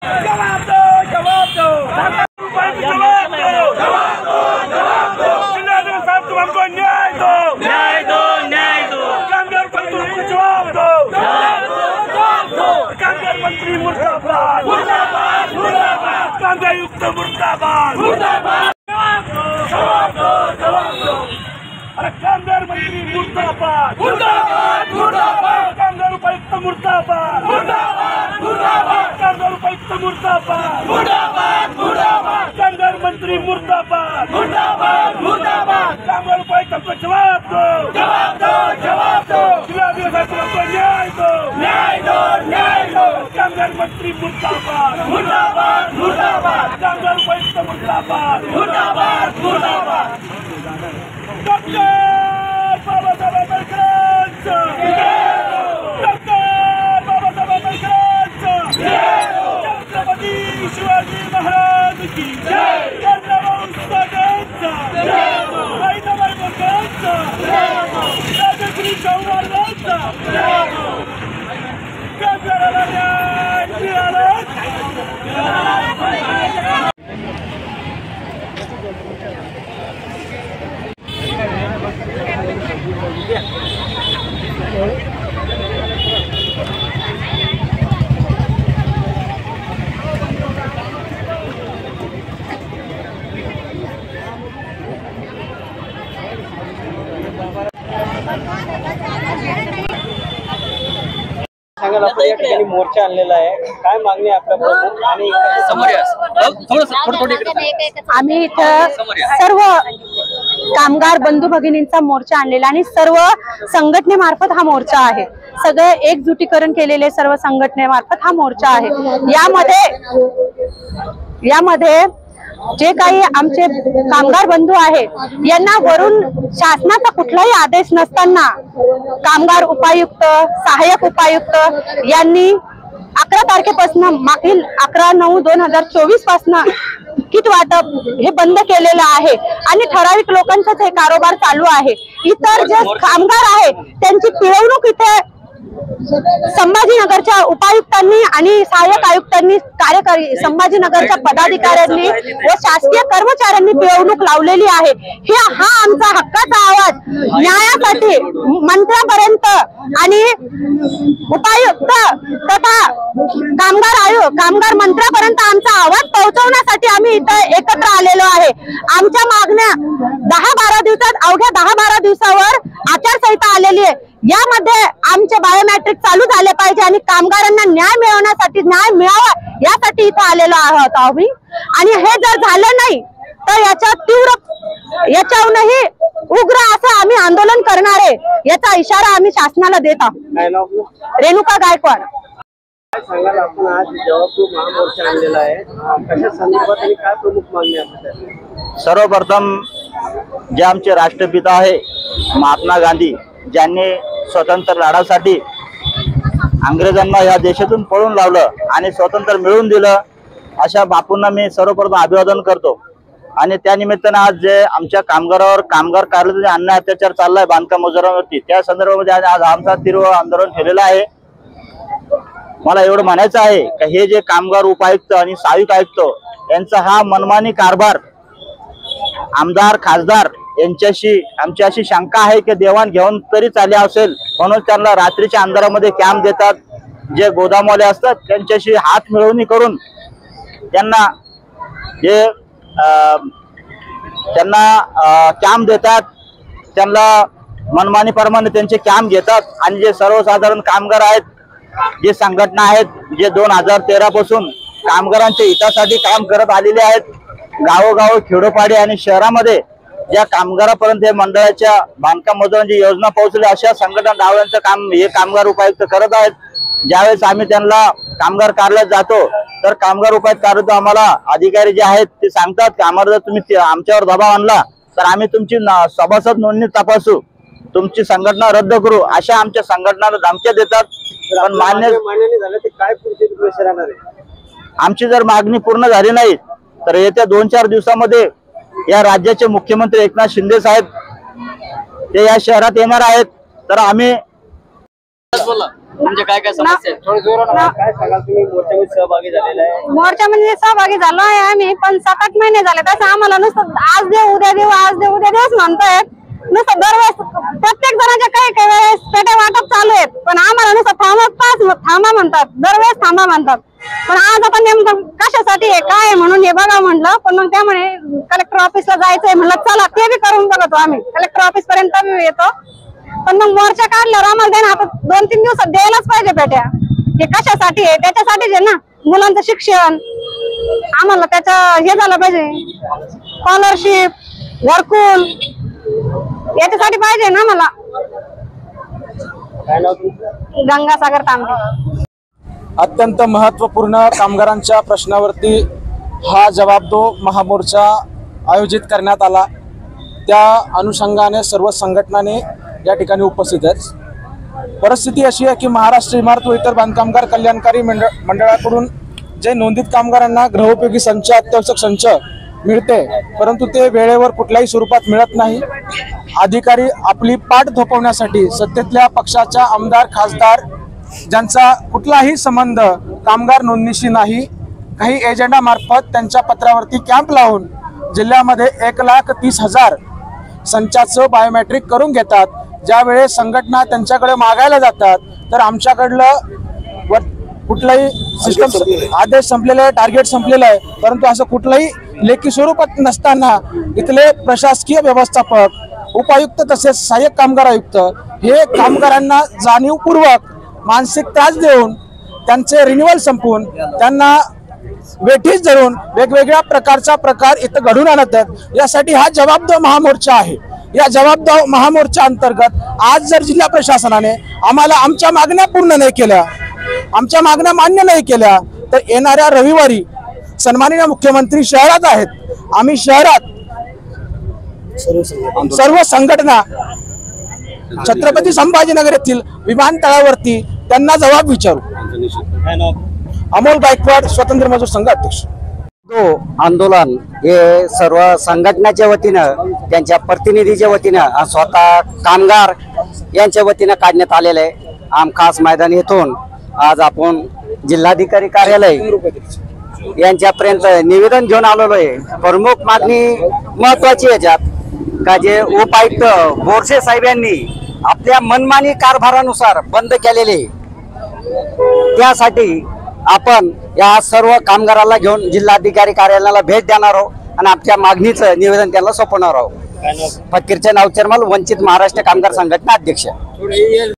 जवाब दो, जवाब दो, जवाब दो, जिलाधिकारी साहब तुम हमको न्याय दो, न्याय दो, न्याय दो। कामगार मंत्री जवाब दो, कामगार मंत्री मुर्दाबाद, मुर्दाबाद, मुर्दाबाद। कामगार आयुक्त मुर्दाबाद, मुर्दाबाद। जवाब दो, जवाब दो, जवाब दो। अरे कामगार मंत्री मुर्दाबाद, मुर्दाबाद, मुर्दाबाद। कामगार उपायुक्त मुर्दाबाद, मुर्दाबाद, मुर्दाबाद। कामगार उपायुक्त मुर्दाबाद, मुर्दाबाद, मुर्दाबाद। कामगार मंत्री मुर्दाबाद, मुर्दाबाद, मुर्दाबाद। कामगार उपायुक्त को जवाब दो, जवाब दो, जवाब दो। जिलाधिकारी साहब को न्याय दो, न्याय दो, न्याय दो। कामगार मंत्री मुर्दाबाद, मुर्दाबाद, मुर्दाबाद। कामगार उपायुक्त मुर्दाबाद, मुर्दाबाद, मुर्दाबाद। डॉक्टर बाबासाहेब आंबेडकरांचा डॉक्टर बाबासाहेब आंबेडकरांचा छत्रपती शिवाजी महाराज की जय। कर्णभाऊ साठेंचा जय, साईनाबाई बोरकरांचा जय, राजश्री शाहू महाराजांचा जय। कामगाराला न्याय मिळाला। सांगाल आपण या ठिकाणी मोर्चा आणलेला आहे, काय मागणी आहे आपल्या प्रमुख आणि आम्ही इथं सर्व कामगार बंधू भगिनींचा मोर्चा आणलेला आणि सर्व संघटनेमार्फत हा मोर्चा आहे। सगळे एकजुटीकरण केलेले सर्व संघटनेमार्फत हा मोर्चा आहे। यामध्ये जे काही आमचे कामगार बंधू आहेत यांना वरून शासनाचा कुठलाही आदेश नसताना कामगार उपायुक्त, सहाय्यक उपायुक्त यांनी 11 तारखेपासून मागील 11/9/2024 पासून किट वाटप हे बंद केलेलं आहे आणि ठराविक लोकांचाच हे कारोबार चालू आहे। इतर जे कामगार आहेत त्यांची पिळवणूक इथे संभाजीनगरच्या उपायुक्तांनी आणि सहाय्यक आयुक्तांनी, कार्यकारी संभाजीनगरच्या पदाधिकाऱ्यांनी व शासकीय कर्मचाऱ्यांनी पिळवणूक लावलेली आहे। हा आमचा हक्काचा आवाज न्यायासाठी मंत्र्यापर्यंत आणि उपायुक्त तथा कामगार मंत्र्यापर्यंत आमचा आवाज पोहोचवण्यासाठी आम्ही इथं एकत्र आलेलो आहे। आमच्या मागण्या 10-12 दिवसात, अवघ्या 10-12 दिवसावर आचारसंहिता आलेली आहे। यामध्ये आमचे बायोमेट्रिक चालू झाले पाहिजे आणि कामगारांना न्याय मिळवण्यासाठी, न्याय मिळावा यासाठी इथं आलेलो आहोत आम्ही। आणि हे जर झालं नाही तर याच्याहूनही उग्र असं आम्ही आंदोलन करणार आहे, याचा इशारा आम्ही शासनाला देत आहोत। रेणुका गायकवाड। सांगाल आपण आज जवाब महामोर्चा आणलेला आहे, कशा संदर्भात आणि काय प्रमुख मागणी आहे? सर्वप्रथम जे आमचे राष्ट्रपिता आहे महात्मा गांधी, ज्यांनी स्वतंत्र लढ्यासाठी अंग्रेजांना या देशातून पळून लावलं आणि स्वतंत्र मिळवून दिलं, अशा बापूंना मी सर्वप्रथम अभिवादन करतो। आणि त्या निमित्तानं आज जे आमच्या कामगार कार्यालयात जे अन्याय अत्याचार चाललाय बांधकाम मजुरांवरती, त्या संदर्भामध्ये आज आमचा तीव्र आंदोलन ठेवलेलं आहे। मला एवढं म्हणायचं आहे की हे जे कामगार उपायुक्त आणि सहाय्यक आयुक्त यांचा हा मनमानी कारभार आमदार खासदार यांच्याशी आमची अशी शंका आहे की देवाण घेऊन तरी चालले असेल, म्हणून त्यांना रात्रीच्या अंधारामध्ये कॅम्प देतात। जे गोदामवाले असतात त्यांच्याशी हात मिळवणी करून त्यांना कॅम्प देतात, त्यांना मनमानीप्रमाणे त्यांचे कॅम्प घेतात। आणि जे सर्वसाधारण कामगार आहेत, जे संघटना आहेत, जे 2013 पासून कामगारांच्या हितासाठी काम करत आलेले आहेत, गावोगाव खेडोपाडी आणि शहरामध्ये ज्या कामगारापर्यंत हे मंडळाच्या बांधकाम मजुरांची योजना पोहोचली, अशा संघटना डावण्याचं काम हे कामगार उपायुक्त करत आहेत। ज्यावेळेस आम्ही त्यांना कामगार कार्यालयात जातो तर कामगार उपायुक्त कार्यालयात आम्हाला अधिकारी जे आहेत ते सांगतात की आम्हाला जर तुम्ही आमच्यावर दबाव आणला तर आम्ही तुमची सभासद नोंदणी तपासू, तुमची संघटना रद्द करू, अशा आमच्या संघटनाला धमक्या देतात। पण मान्य झालं ते काय पुढचे प्रेशर येणार आहे? आमची जर मागणी पूर्ण झाली नाही तर येत्या 2-4 दिवसामध्ये या राज्याचे मुख्यमंत्री एकनाथ शिंदे साहेब ते या शहरात येणार आहेत। तर आम्ही म्हणजे काय काय समस्या आहेत? थोडं जोरानं काय सांगाल तुम्ही मोर्चामध्ये सहभागी झालेला आहे? मोर्चामध्ये सहभागी झालो आहे आम्ही, पण 7-8 महिने झाले. तसं आम्हाला नुसतं आज देऊ उद्या देऊ आज देऊ उद्या देऊच म्हणतोय. नुसतं दरवेळेस प्रत्येक जणांच्या काही वेळेस पेट्या वाटप चालू आहेत, पण आम्हाला नुसतं थांबा म्हणतात, दरवेळेस थांबा म्हणतात. पण आज आपण नेमकं कशासाठी आहे काय आहे म्हणून हे बघा म्हणलं. पण मग त्यामुळे कलेक्टर ऑफिसला जायचंय म्हणलं, चला ते बी करून बघतो आम्ही. कलेक्टर ऑफिस पर्यंत बी येतो, पण मग मोर्चा काढल्यावर आम्हाला द्या ना, आता 2-3 दिवसात द्यायलाच पाहिजे पेट्या. हे कशासाठी आहे? त्याच्यासाठीच आहे ना, मुलांचं शिक्षण. आम्हाला त्याचं हे झालं पाहिजे, स्कॉलरशिप, घरकुल, याच्यासाठी पाहिजे ना मला. गंगासागर तांबे. अत्यंत महत्त्वपूर्ण कामगारांच्या प्रश्नावरती हा जवाब दो महामोर्चा आयोजित करण्यात आला. त्या अनुषंगाने सर्व संघटनाने या ठिकाणी उपस्थित आहेत. परिस्थिती अशी आहे की महाराष्ट्र इमारत व इतर बांधकामगार कल्याणकारी मंडळाकडून जे नोंदित कामगारांना गृहोपयोगी संच, अत्यावश्यक संच मिळते, परंतु ते वेळेवर कुठल्याही स्वरूपात मिळत नाही. अधिकारी आपली पाठ थोपवण्यासाठी सत्तेतल्या पक्षाच्या आमदार, खासदार ज्यांचा कुठलाही संबंध कामगार नोंदणीशी नाही, काही एजंडामार्फत त्यांच्या पत्रावरती कॅम्प लावून जिल्ह्यामध्ये 1,30,000 संचाचं बायोमेट्रिक करून घेतात. ज्यावेळेस संघटना त्यांच्याकडे मागायला जातात तर आमच्याकडलं कुठलाही सिस्टम आदेश संपलेला आहे, टार्गेट संपलेलं आहे, परंतु असं कुठलंही लेखी स्वरूपात नसताना इथले प्रशासकीय व्यवस्थापक, उपायुक्त तसेच सहाय्यक कामगार आयुक्त हे कामगारांना जाणीवपूर्वक मानसिक त्रास देऊन त्यांचे रिन्युअल संपवून त्यांना वेठीस धरून वेगवेगळ्या प्रकारचा प्रकार इथं घडून आणत आहेत. यासाठी हा जबाबदार महामोर्चा आहे. या जबाबदार महामोर्चा अंतर्गत आज जर जिल्हा प्रशासनाने आम्हाला आमच्या मागण्या पूर्ण नाही केल्या, आमच्या मागण्या मान्य नाही केल्या, तर येणाऱ्या रविवारी सन्माननीय मुख्यमंत्री शहरात आहेत. आम्ही शहरात सर्व संघटना छत्रपती संभाजीनगर येथील विमानतळावरती त्यांना जबाब विचारू. अमोल गायकवाड, स्वतंत्र मजूर संघ अध्यक्ष. आंदोलन हे सर्व संघटनेच्या वतीनं, त्यांच्या प्रतिनिधीच्या वतीनं, स्वतः कामगार यांच्या वतीनं काढण्यात आलेलं आहे. खास मैदान येथून आज आपण जिल्हाधिकारी कार्यालय यांच्यापर्यंत निवेदन घेऊन आलेलो आहे. प्रमुख मागणी महत्वाची याच्यात का जे उपायुक्त बोरसे साहेब यांनी आपल्या मनमानी कारभारानुसार बंद केलेले, त्यासाठी आपण या सर्व कामगाराला घेऊन जिल्हाधिकारी कार्यालयाला भेट देणार आहोत आणि आपल्या मागणीचं निवेदन त्यांना सोपवणार आहोत. फकीरचे नाव चर्मल, वंचित महाराष्ट्र कामगार संघटना अध्यक्ष.